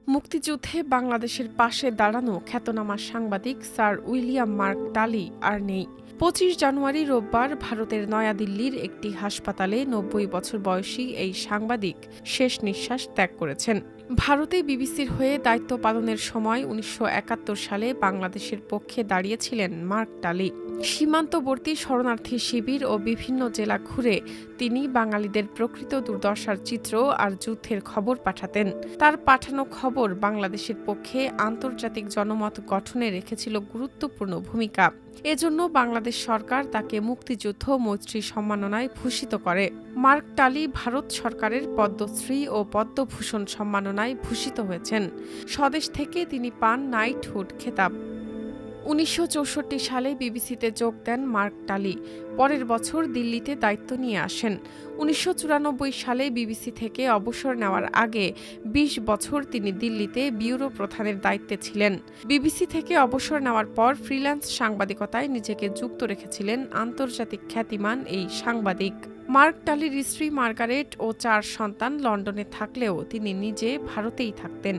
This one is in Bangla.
মুক্তিযুদ্ধে বাংলাদেশের পাশে দাঁড়ানো খ্যাতনামা সাংবাদিক স্যার উইলিয়াম মার্ক টালি আর নেই। ২৫ জানুয়ারি রোববার ভারতের নয়াদিল্লির একটি হাসপাতালে ৯০ বছর বয়সী এই সাংবাদিক শেষ নিঃশ্বাস ত্যাগ করেছেন। ভারতে বিবিসির হয়ে দায়িত্ব পালনের সময় ১৯৭১ সালে বাংলাদেশের পক্ষে দাঁড়িয়েছিলেন মার্ক টালি। সীমান্তবর্তী শরণার্থী শিবির ও বিভিন্ন জেলা ঘুরে তিনি বাঙালিদের প্রকৃত দুর্দশার চিত্র আর যুদ্ধের খবর পাঠাতেন। তার পাঠানো খবর বাংলাদেশের পক্ষে আন্তর্জাতিক জনমত গঠনে রেখেছিল গুরুত্বপূর্ণ ভূমিকা। এজন্য বাংলাদেশ সরকার তাকে মুক্তিযুদ্ধ মৈত্রী সম্মাননায় ভূষিত করে। মার্ক টালি ভারত সরকারের পদ্মশ্রী ও পদ্মভূষণ সম্মাননায় ভূষিত হয়েছেন। স্বদেশ থেকে তিনি পান নাইটহুড খেতাব। ১৯৬৪ সালে বিবিসিতে যোগ দেন মার্ক টালি। পরের বছর দিল্লিতে দায়িত্ব নিয়ে আসেন। ১৯৯৪ সালে বিবিসি থেকে অবসর নেওয়ার আগে ২০ বছর তিনি দিল্লিতে ব্যুরো প্রধানের দায়িত্বে ছিলেন। বিবিসি থেকে অবসর নেওয়ার পর ফ্রিল্যান্স সাংবাদিকতায় নিজেকে যুক্ত রেখেছিলেন আন্তর্জাতিক খ্যাতিমান এই সাংবাদিক। মার্ক টালির স্ত্রী মার্গারেট ও ৪ সন্তান লন্ডনে থাকলেও তিনি নিজে ভারতেই থাকতেন।